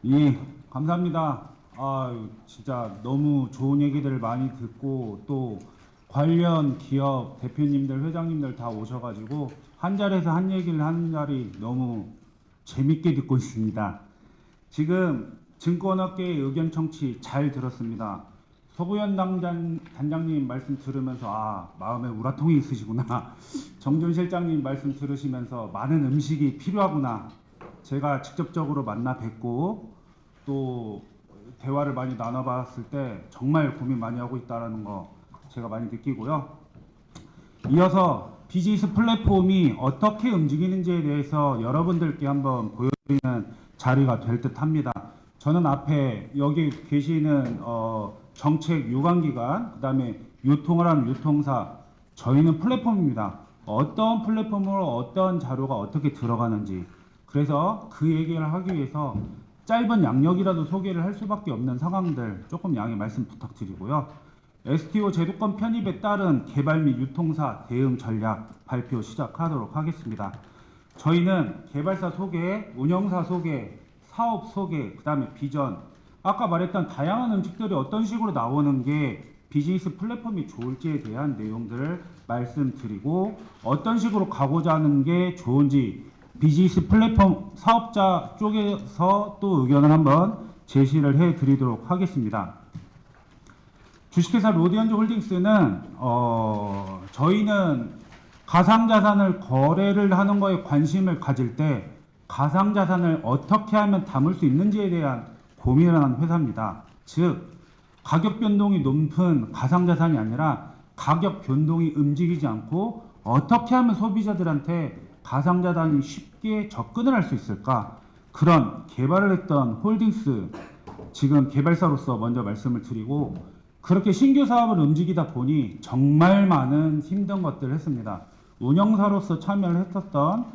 예, 감사합니다. 진짜 너무 좋은 얘기들을 많이 듣고 또 관련 기업 대표님들, 회장님들 다 오셔가지고 한 자리에서 한 얘기를 하는 자리 너무 재밌게 듣고 있습니다. 지금 증권업계의 의견 청취 잘 들었습니다. 서구현 단장님 말씀 들으면서 마음에 우라통이 있으시구나. 정준 실장님 말씀 들으시면서 많은 음식이 필요하구나. 제가 직접적으로 만나 뵙고 또 대화를 많이 나눠봤을 때 정말 고민 많이 하고 있다는 거 제가 많이 느끼고요. 이어서 비즈니스 플랫폼이 어떻게 움직이는지에 대해서 여러분들께 한번 보여드리는 자리가 될 듯 합니다. 저는 앞에 여기 계시는 정책 유관기관, 그 다음에 유통을 하는 유통사, 저희는 플랫폼입니다. 어떤 플랫폼으로 어떤 자료가 어떻게 들어가는지, 그래서 그 얘기를 하기 위해서 짧은 양력이라도 소개를 할 수밖에 없는 상황들 조금 양해 말씀 부탁드리고요. STO 제도권 편입에 따른 개발 및 유통사 대응 전략 발표 시작하도록 하겠습니다. 저희는 개발사 소개, 운영사 소개, 사업 소개, 그 다음에 비전, 아까 말했던 다양한 음식들이 어떤 식으로 나오는 게 비즈니스 플랫폼이 좋을지에 대한 내용들을 말씀드리고 어떤 식으로 가고자 하는 게 좋은지 비즈니스 플랫폼 사업자 쪽에서 또 의견을 한번 제시를 해드리도록 하겠습니다. 주식회사 로디언즈 홀딩스는 저희는 가상자산을 거래를 하는 거에 관심을 가질 때 가상자산을 어떻게 하면 담을 수 있는지에 대한 고민을 하는 회사입니다. 즉 가격 변동이 높은 가상자산이 아니라 가격 변동이 움직이지 않고 어떻게 하면 소비자들한테 가상자산이 쉽게 접근을 할 수 있을까, 그런 개발을 했던 홀딩스 지금 개발사로서 먼저 말씀을 드리고, 그렇게 신규 사업을 움직이다 보니 정말 많은 힘든 것들을 했습니다. 운영사로서 참여를 했었던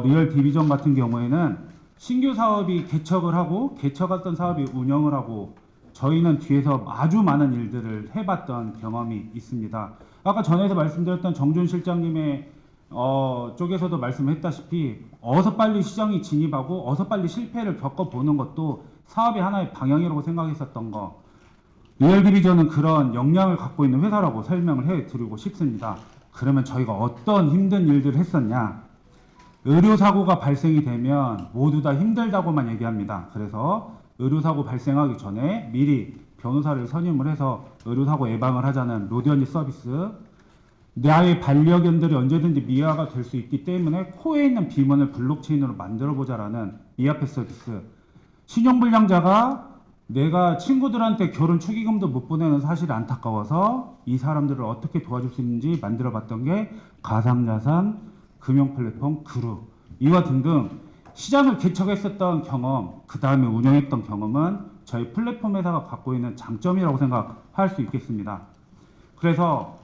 리얼 디비전 같은 경우에는 신규 사업이 개척을 하고 개척했던 사업이 운영을 하고 저희는 뒤에서 아주 많은 일들을 해봤던 경험이 있습니다. 아까 전에서 말씀드렸던 정준 실장님의 쪽에서도 말씀했다시피 어서 빨리 시장이 진입하고 어서 빨리 실패를 겪어보는 것도 사업의 하나의 방향이라고 생각했었던 거, 리얼 디비전은 그런 역량을 갖고 있는 회사라고 설명을 해드리고 싶습니다. 그러면 저희가 어떤 힘든 일들을 했었냐? 의료사고가 발생이 되면 모두 다 힘들다고만 얘기합니다. 그래서 의료사고 발생하기 전에 미리 변호사를 선임을 해서 의료사고 예방을 하자는 로디언즈 서비스, 나의 반려견들이 언제든지 미아가 될 수 있기 때문에 코에 있는 비문을 블록체인으로 만들어보자라는 미아펫 서비스, 신용불량자가 내가 친구들한테 결혼 축의금도 못 보내는 사실이 안타까워서 이 사람들을 어떻게 도와줄 수 있는지 만들어봤던 게 가상자산 금융 플랫폼 그루, 이와 등등 시장을 개척했었던 경험, 그 다음에 운영했던 경험은 저희 플랫폼 회사가 갖고 있는 장점이라고 생각할 수 있겠습니다. 그래서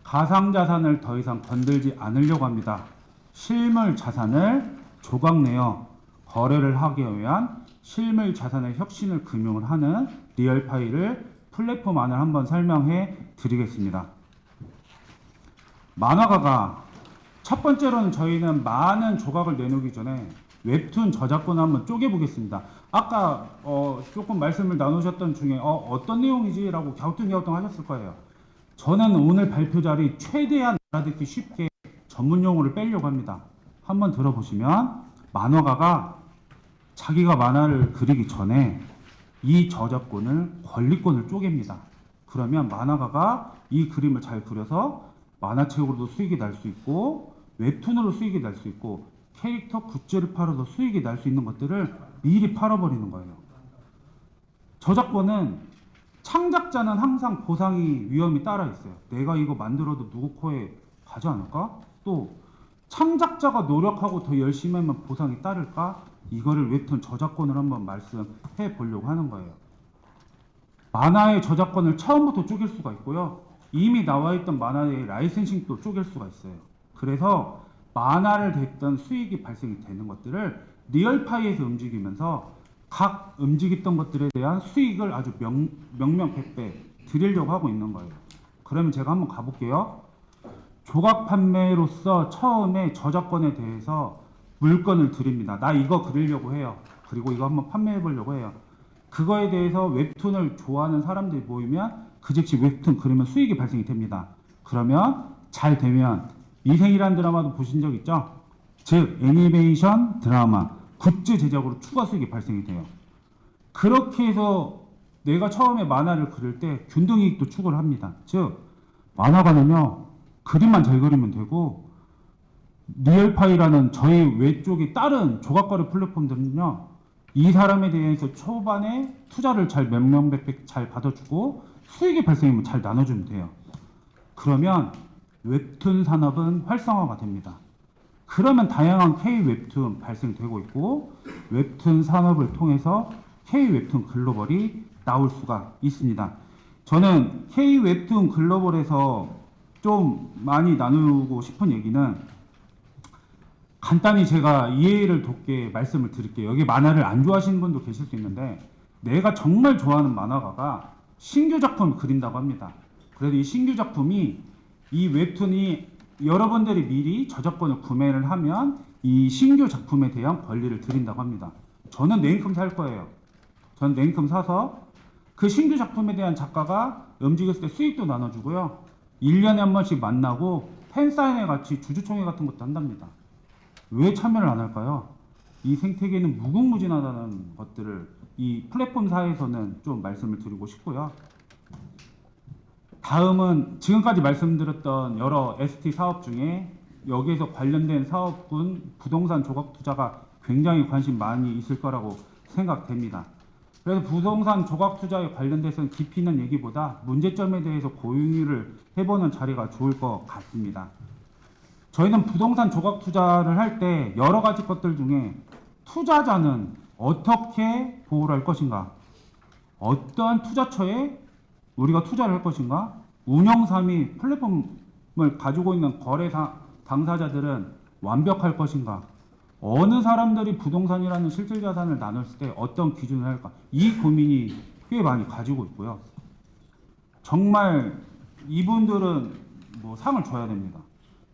가상자산을 더 이상 건들지 않으려고 합니다. 실물 자산을 조각내어 거래를 하기 위한 실물 자산의 혁신을 금융을 하는 리얼파이를 플랫폼 안을 한번 설명해 드리겠습니다. 만화가가 첫 번째로는 저희는 많은 조각을 내놓기 전에 웹툰 저작권을 한번 쪼개보겠습니다. 아까 조금 말씀을 나누셨던 중에 어떤 내용이지? 라고 갸우뚱갸우뚱 하셨을 거예요. 저는 오늘 발표 자리 최대한 알아듣기 쉽게 전문 용어를 빼려고 합니다. 한번 들어보시면 만화가가 자기가 만화를 그리기 전에 이 저작권을, 권리권을 쪼갭니다. 그러면 만화가가 이 그림을 잘 그려서 만화책으로도 수익이 날 수 있고 웹툰으로 수익이 날 수 있고 캐릭터 굿즈를 팔아도 수익이 날 수 있는 것들을 미리 팔아버리는 거예요. 저작권은 창작자는 항상 보상이 위험이 따라 있어요. 내가 이거 만들어도 누구 코에 가지 않을까? 또 창작자가 노력하고 더 열심히 하면 보상이 따를까? 이거를 웹툰 저작권을 한번 말씀해 보려고 하는 거예요. 만화의 저작권을 처음부터 쪼갤 수가 있고요. 이미 나와 있던 만화의 라이센싱도 쪼갤 수가 있어요. 그래서 만화를 댔던 수익이 발생이 되는 것들을 리얼파이에서 움직이면서 각 움직였던 것들에 대한 수익을 아주 명명백백 드리려고 하고 있는 거예요. 그러면 제가 한번 가볼게요. 조각 판매로서 처음에 저작권에 대해서 물건을 드립니다. 나 이거 그리려고 해요. 그리고 이거 한번 판매해 보려고 해요. 그거에 대해서 웹툰을 좋아하는 사람들이 모이면 그 즉시 웹툰 그리면 수익이 발생이 됩니다. 그러면 잘 되면 미생이라는 드라마도 보신 적 있죠? 즉 애니메이션 드라마 굿즈 제작으로 추가 수익이 발생이 돼요. 그렇게 해서 내가 처음에 만화를 그릴 때 균등이익도 추구를 합니다. 즉 만화가는요 그림만 잘 그리면 되고 리얼파이라는 저희 외쪽의 다른 조각거래 플랫폼들은요 이 사람에 대해서 초반에 투자를 잘 명명백백 잘 받아주고 수익이 발생하면 잘 나눠주면 돼요. 그러면 웹툰 산업은 활성화가 됩니다. 그러면 다양한 K-웹툰 발생되고 있고 웹툰 산업을 통해서 K-웹툰 글로벌이 나올 수가 있습니다. 저는 K-웹툰 글로벌에서 좀 많이 나누고 싶은 얘기는 간단히 제가 이해를 돕게 말씀을 드릴게요. 여기 만화를 안 좋아하시는 분도 계실 수 있는데 내가 정말 좋아하는 만화가가 신규 작품을 그린다고 합니다. 그래도 이 신규 작품이 이 웹툰이 여러분들이 미리 저작권을 구매를 하면 이 신규 작품에 대한 권리를 드린다고 합니다. 저는 네임큼 살 거예요. 저는 네임큼 사서 그 신규 작품에 대한 작가가 움직였을 때 수익도 나눠주고요. 1년에 한 번씩 만나고 팬사인회 같이 주주총회 같은 것도 한답니다. 왜 참여를 안 할까요? 이 생태계는 무궁무진하다는 것들을 이 플랫폼사에서는 좀 말씀을 드리고 싶고요. 다음은 지금까지 말씀드렸던 여러 ST 사업 중에 여기에서 관련된 사업군 부동산 조각 투자가 굉장히 관심 많이 있을 거라고 생각됩니다. 그래서 부동산 조각 투자에 관련돼서는 깊이 있는 얘기보다 문제점에 대해서 고민을 해보는 자리가 좋을 것 같습니다. 저희는 부동산 조각 투자를 할 때 여러 가지 것들 중에 투자자는 어떻게 보호를 할 것인가, 어떠한 투자처에 우리가 투자를 할 것인가, 운영사 및 플랫폼을 가지고 있는 거래사 당사자들은 완벽할 것인가, 어느 사람들이 부동산이라는 실질 자산을 나눴을 때 어떤 기준을 할까, 이 고민이 꽤 많이 가지고 있고요. 정말 이분들은 뭐 상을 줘야 됩니다.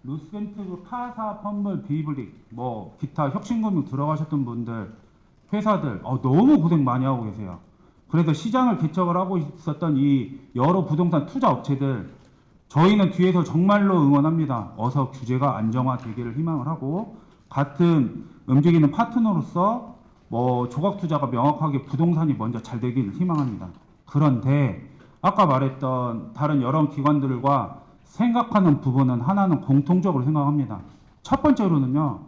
루스벤트그, 카사, 펌블, 비블릭, 뭐 기타 혁신금융 들어가셨던 분들, 회사들 너무 고생 많이 하고 계세요. 그래서 시장을 개척을 하고 있었던 이 여러 부동산 투자 업체들, 저희는 뒤에서 정말로 응원합니다. 어서 규제가 안정화되기를 희망을 하고 같은 움직이는 파트너로서 뭐 조각 투자가 명확하게 부동산이 먼저 잘 되기를 희망합니다. 그런데 아까 말했던 다른 여러 기관들과 생각하는 부분은 하나는 공통적으로 생각합니다. 첫 번째로는요,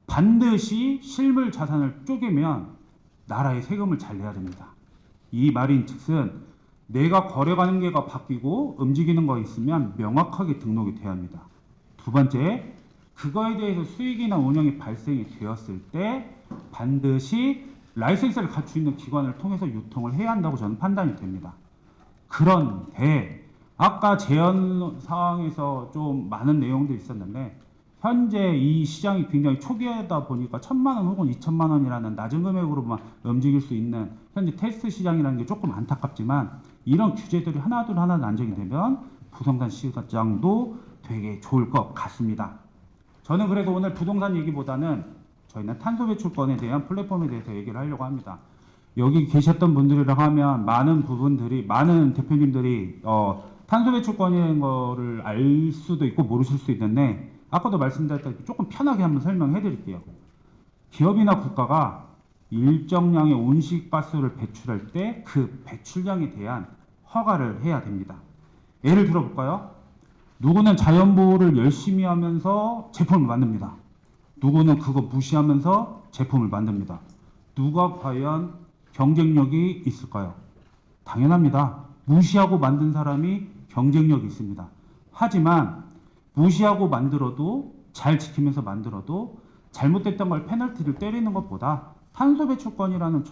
반드시 실물 자산을 쪼개면 나라의 세금을 잘 내야 됩니다. 이 말인 즉슨 내가 거래 관계가 바뀌고 움직이는 거 있으면 명확하게 등록이 돼야 합니다. 두 번째, 그거에 대해서 수익이나 운영이 발생이 되었을 때 반드시 라이센스를 갖추고 있는 기관을 통해서 유통을 해야 한다고 저는 판단이 됩니다. 그런데 아까 제안 사항에서 좀 많은 내용들이 있었는데 현재 이 시장이 굉장히 초기하다 보니까 1,000만 원 혹은 2,000만 원이라는 낮은 금액으로만 움직일 수 있는 현재 테스트 시장이라는 게 조금 안타깝지만 이런 규제들이 하나둘 안정이 되면 부동산 시장도 되게 좋을 것 같습니다. 저는 그래서 오늘 부동산 얘기보다는 저희는 탄소 배출권에 대한 플랫폼에 대해서 얘기를 하려고 합니다. 여기 계셨던 분들이랑 하면 많은 대표님들이 탄소 배출권인 거를 알 수도 있고 모르실 수 있는데 아까도 말씀드렸다시피 조금 편하게 한번 설명해 드릴게요. 기업이나 국가가 일정량의 온실가스를 배출할 때 그 배출량에 대한 허가를 해야 됩니다. 예를 들어 볼까요? 누구는 자연보호를 열심히 하면서 제품을 만듭니다. 누구는 그거 무시하면서 제품을 만듭니다. 누가 과연 경쟁력이 있을까요? 당연합니다. 무시하고 만든 사람이 경쟁력이 있습니다. 하지만 무시하고 만들어도 잘 지키면서 만들어도 잘못됐던 걸 페널티를 때리는 것보다 탄소 배출권이라는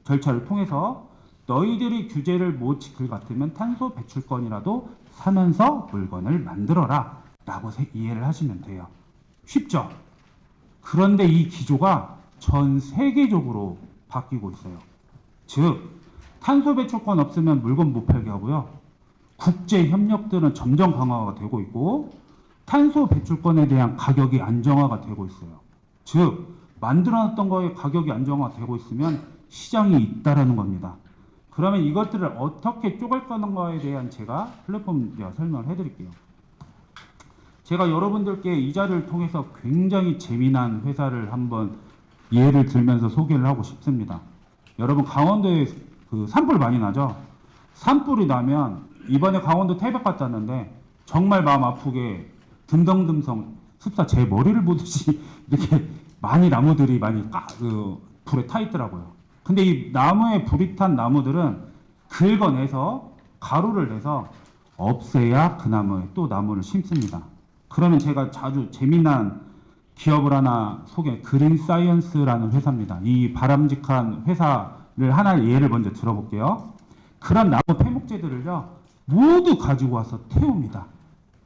절차를 통해서 너희들이 규제를 못 지킬 것 같으면 탄소 배출권이라도 사면서 물건을 만들어라 라고 이해를 하시면 돼요. 쉽죠? 그런데 이 기조가 전 세계적으로 바뀌고 있어요. 즉 탄소 배출권 없으면 물건 못 팔게 하고요. 국제 협력들은 점점 강화가 되고 있고 탄소 배출권에 대한 가격이 안정화가 되고 있어요. 즉 만들어놨던 거에 가격이 안정화되고 있으면 시장이 있다라는 겁니다. 그러면 이것들을 어떻게 쪼갤 거는가에 대한 제가 플랫폼 설명을 해드릴게요. 제가 여러분들께 이 자리를 통해서 굉장히 재미난 회사를 한번 예를 들면서 소개를 하고 싶습니다. 여러분 강원도에 그 산불 많이 나죠? 산불이 나면 이번에 강원도 태백 갔다 왔는데 정말 마음 아프게 듬성듬성 습사 제 머리를 보듯이 이렇게 많이 나무들이 많이 불에 타 있더라고요. 근데 이 나무에 불이 탄 나무들은 긁어내서 가루를 내서 없애야 그 나무에 또 나무를 심습니다. 그러면 제가 자주 재미난 기업을 하나 그린사이언스라는 회사입니다. 이 바람직한 회사를 하나 예를 먼저 들어볼게요. 그런 나무 폐목재들을요 모두 가지고 와서 태웁니다.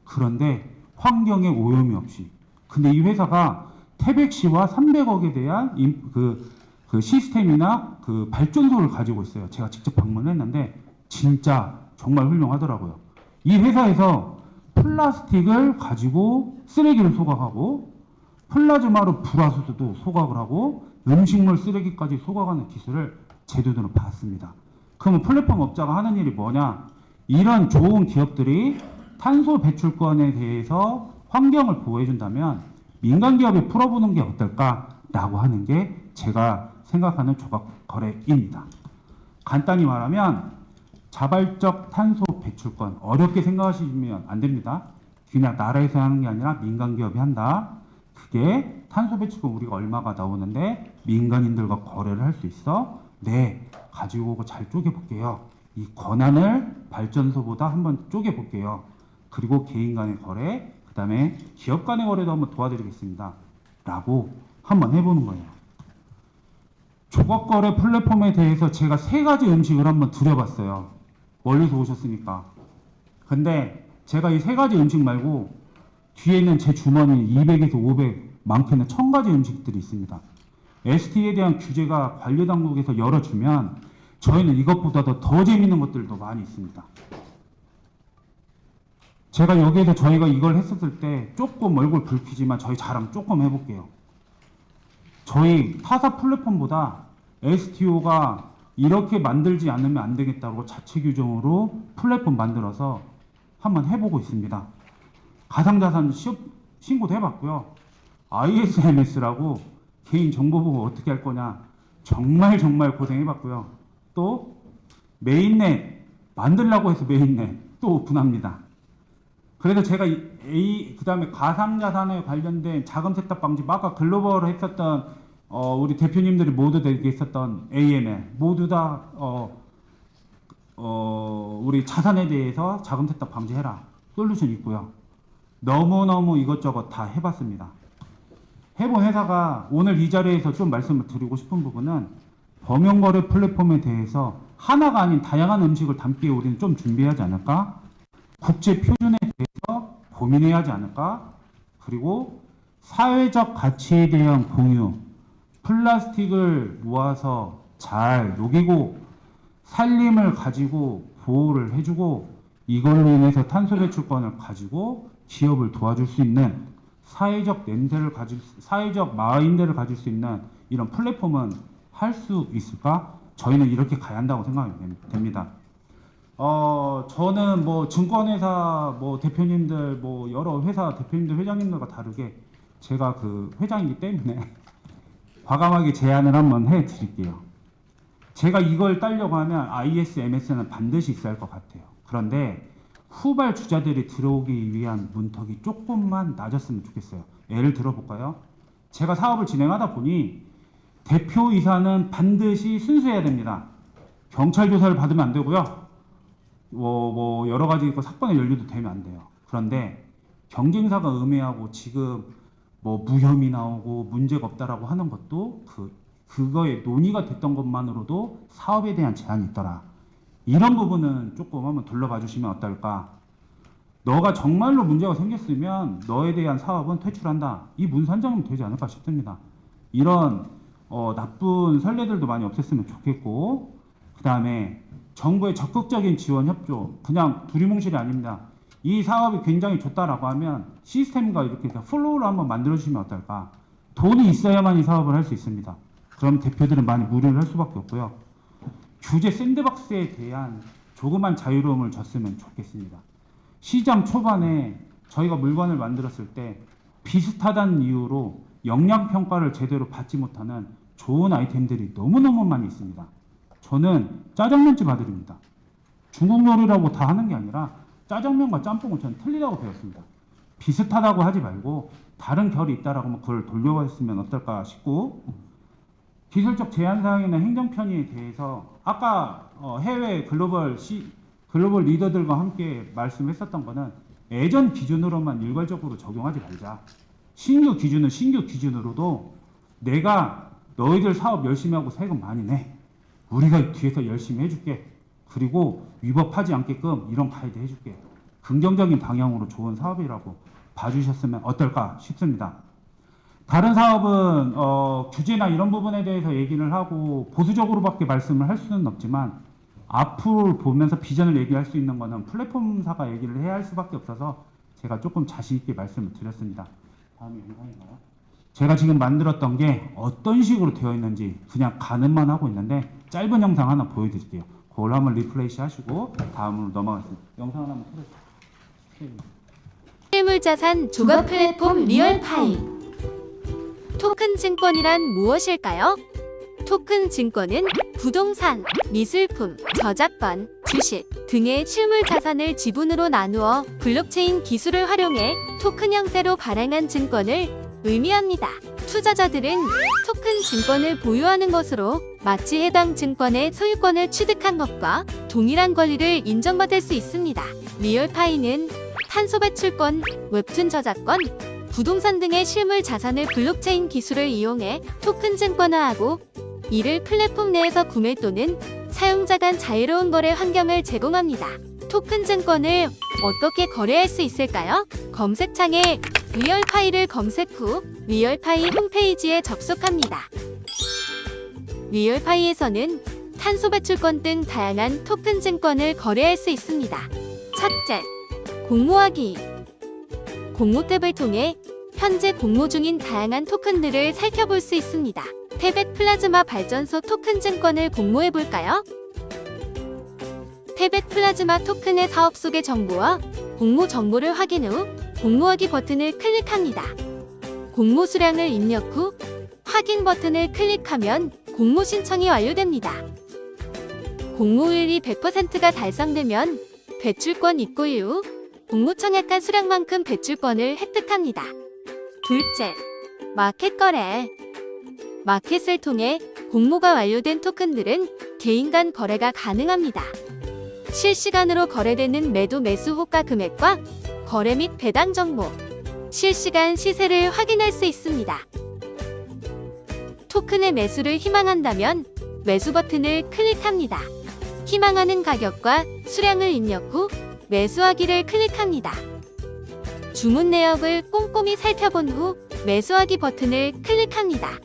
그런데 환경에 오염이 없이. 근데 이 회사가 태백시와 300억에 대한 그 시스템이나 그 발전소를 가지고 있어요. 제가 직접 방문했는데 진짜 정말 훌륭하더라고요. 이 회사에서 플라스틱을 가지고 쓰레기를 소각하고 플라즈마로 불화수도 소각을 하고 음식물 쓰레기까지 소각하는 기술을 제 눈으로 봤습니다. 그러면 플랫폼 업자가 하는 일이 뭐냐? 이런 좋은 기업들이 탄소 배출권에 대해서 환경을 보호해준다면 민간 기업이 풀어보는 게 어떨까라고 하는 게 제가 생각하는 조각 거래입니다. 간단히 말하면 자발적 탄소 배출권, 어렵게 생각하시면 안 됩니다. 그냥 나라에서 하는 게 아니라 민간 기업이 한다. 그게 탄소 배출권 우리가 얼마가 나오는데 민간인들과 거래를 할 수 있어? 네, 가지고 오고 잘 쪼개볼게요. 이 권한을 발전소보다 한번 쪼개볼게요. 그리고 개인 간의 거래, 그 다음에 기업 간의 거래도 한번 도와드리겠습니다. 라고 한번 해보는 거예요. 조각거래 플랫폼에 대해서 제가 3가지 음식을 한번 드려봤어요. 멀리서 오셨으니까. 근데 제가 이 3가지 음식 말고 뒤에 있는 제 주머니에 200에서 500, 많게는 1000가지 음식들이 있습니다. ST에 대한 규제가 관리당국에서 열어주면 저희는 이것보다도 더 재밌는 것들도 많이 있습니다. 제가 여기에서 저희가 이걸 했었을 때 조금 얼굴 붉히지만 저희 자랑 조금 해볼게요. 저희 타사 플랫폼보다 STO가 이렇게 만들지 않으면 안 되겠다고 자체 규정으로 플랫폼 만들어서 한번 해보고 있습니다. 가상자산 신고도 해봤고요. ISMS라고 개인정보보호 어떻게 할 거냐 정말 고생해봤고요. 또 메인넷 만들려고 해서 메인넷 또 오픈합니다. 그래서 제가 그 다음에 가상자산에 관련된 자금 세탁 방지, 아까 글로벌 했었던 우리 대표님들이 모두 되게 있었던 AML 모두 다 우리 자산에 대해서 자금 세탁 방지해라 솔루션 있고요. 너무너무 이것저것 다 해봤습니다. 해본 회사가 오늘 이 자리에서 좀 말씀을 드리고 싶은 부분은 범용거래 플랫폼에 대해서 하나가 아닌 다양한 음식을 담기에 우리는 좀 준비하지 않을까? 국제 표준에 대해서 고민해야 하지 않을까? 그리고 사회적 가치에 대한 공유, 플라스틱을 모아서 잘 녹이고 살림을 가지고 보호를 해주고 이걸로 인해서 탄소 배출권을 가지고 기업을 도와줄 수 있는 사회적 마인드를 가질 수 있는 이런 플랫폼은 할 수 있을까? 저희는 이렇게 가야 한다고 생각이 됩니다. 저는 뭐 증권회사 뭐 대표님들 뭐 여러 회사 대표님들 회장님들과 다르게 제가 그 회장이기 때문에 과감하게 제안을 한번 해 드릴게요. 제가 이걸 따려고 하면 ISMS는 반드시 있어야 할 것 같아요. 그런데 후발 주자들이 들어오기 위한 문턱이 조금만 낮았으면 좋겠어요. 예를 들어볼까요? 제가 사업을 진행하다 보니 대표이사는 반드시 순수해야 됩니다. 경찰 조사를 받으면 안 되고요. 뭐 여러 가지 사건에 연루도 되면 안 돼요. 그런데 경쟁사가 음해하고 지금 뭐 무혐의 나오고 문제가 없다라고 하는 것도 그거에 논의가 됐던 것만으로도 사업에 대한 제한이 있더라. 이런 부분은 조금 한번 둘러봐 주시면 어떨까? 너가 정말로 문제가 생겼으면 너에 대한 사업은 퇴출한다. 이 문산정이면 되지 않을까 싶습니다. 이런 나쁜 선례들도 많이 없앴으면 좋겠고, 그 다음에 정부의 적극적인 지원 협조, 그냥 두리뭉실이 아닙니다. 이 사업이 굉장히 좋다라고 하면 시스템과 이렇게 플로우를 한번 만들어 주시면 어떨까? 돈이 있어야만 이 사업을 할 수 있습니다. 그럼 대표들은 많이 무리를 할 수밖에 없고요. 규제 샌드박스에 대한 조그만 자유로움을 줬으면 좋겠습니다. 시장 초반에 저희가 물건을 만들었을 때 비슷하다는 이유로 영양평가를 제대로 받지 못하는 좋은 아이템들이 너무너무 많이 있습니다. 저는 짜장면집 아들입니다. 중국 요리라고 다 하는 게 아니라 짜장면과 짬뽕은 저는 틀리다고 배웠습니다. 비슷하다고 하지 말고 다른 결이 있다라고 하면 그걸 돌려봤으면 어떨까 싶고, 기술적 제한사항이나 행정편의에 대해서 아까 해외 글로벌 리더들과 함께 말씀했었던 거는 예전 기준으로만 일괄적으로 적용하지 말자. 신규 기준은 신규 기준으로도 내가 너희들 사업 열심히 하고 세금 많이 내. 우리가 뒤에서 열심히 해줄게. 그리고 위법하지 않게끔 이런 가이드 해줄게. 긍정적인 방향으로 좋은 사업이라고 봐주셨으면 어떨까 싶습니다. 다른 사업은 규제나 이런 부분에 대해서 얘기를 하고 보수적으로밖에 말씀을 할 수는 없지만, 앞으로 보면서 비전을 얘기할 수 있는 거는 플랫폼사가 얘기를 해야 할 수밖에 없어서 제가 조금 자신 있게 말씀을 드렸습니다. 다음 영상인가요? 제가 지금 만들었던 게 어떤 식으로 되어 있는지 그냥 가늠만 하고 있는데 짧은 영상 하나 보여드릴게요. 그걸 한번 리플레이시 하시고 다음으로 넘어가겠습니다. 영상 하나 한번 틀어주세요. 실물자산 조각 플랫폼 리얼파이. 토큰 증권이란 무엇일까요? 토큰 증권은 부동산, 미술품, 저작권, 주식 등의 실물 자산을 지분으로 나누어 블록체인 기술을 활용해 토큰 형태로 발행한 증권을 의미합니다. 투자자들은 토큰 증권을 보유하는 것으로 마치 해당 증권의 소유권을 취득한 것과 동일한 권리를 인정받을 수 있습니다. 리얼파이는 탄소 배출권, 웹툰 저작권, 부동산 등의 실물 자산을 블록체인 기술을 이용해 토큰 증권화하고, 이를 플랫폼 내에서 구매 또는 사용자 간 자유로운 거래 환경을 제공합니다. 토큰 증권을 어떻게 거래할 수 있을까요? 검색창에 리얼파이를 검색 후 리얼파이 홈페이지에 접속합니다. 리얼파이에서는 탄소 배출권 등 다양한 토큰 증권을 거래할 수 있습니다. 첫째, 공모하기. 공모 탭을 통해 현재 공모 중인 다양한 토큰들을 살펴볼 수 있습니다. 태백 플라즈마 발전소 토큰 증권을 공모해볼까요? 태백 플라즈마 토큰의 사업 속의 정보와 공모 정보를 확인 후 공모하기 버튼을 클릭합니다. 공모 수량을 입력 후 확인 버튼을 클릭하면 공모 신청이 완료됩니다. 공모율이 100%가 달성되면 배출권 입고 후 공모 청약한 수량만큼 배출권을 획득합니다. 둘째, 마켓 거래. 마켓을 통해 공모가 완료된 토큰들은 개인 간 거래가 가능합니다. 실시간으로 거래되는 매도 매수 호가 금액과 거래 및 배당 정보, 실시간 시세를 확인할 수 있습니다. 토큰의 매수를 희망한다면 매수 버튼을 클릭합니다. 희망하는 가격과 수량을 입력 후 매수하기를 클릭합니다. 주문 내역을 꼼꼼히 살펴본 후 매수하기 버튼을 클릭합니다.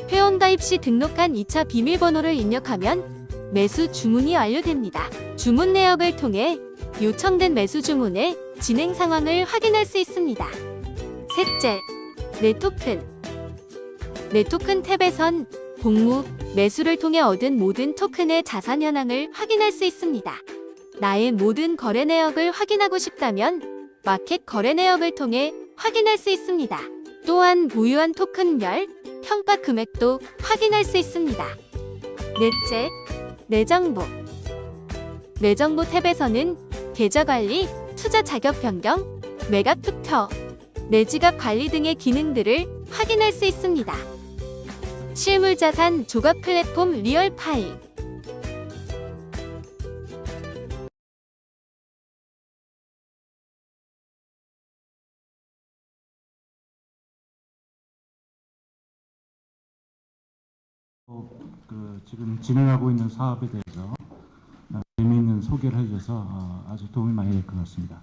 회원가입 시 등록한 2차 비밀번호를 입력하면 매수 주문이 완료됩니다. 주문 내역을 통해 요청된 매수 주문의 진행 상황을 확인할 수 있습니다. 셋째, 내 토큰. 내 토큰 탭에선 공모, 매수를 통해 얻은 모든 토큰의 자산 현황을 확인할 수 있습니다. 나의 모든 거래 내역을 확인하고 싶다면 마켓 거래 내역을 통해 확인할 수 있습니다. 또한 보유한 토큰별 평가 금액도 확인할 수 있습니다. 넷째, 내 정보. 내 정보 탭에서는 계좌 관리, 투자 자격 변경, 매각 투표, 내 지갑 관리 등의 기능들을 확인할 수 있습니다. 실물 자산 조각 플랫폼 리얼파이. 지금 진행하고 있는 사업에 대해서 재미있는 소개를 해주셔서 아주 도움이 많이 될 것 같습니다.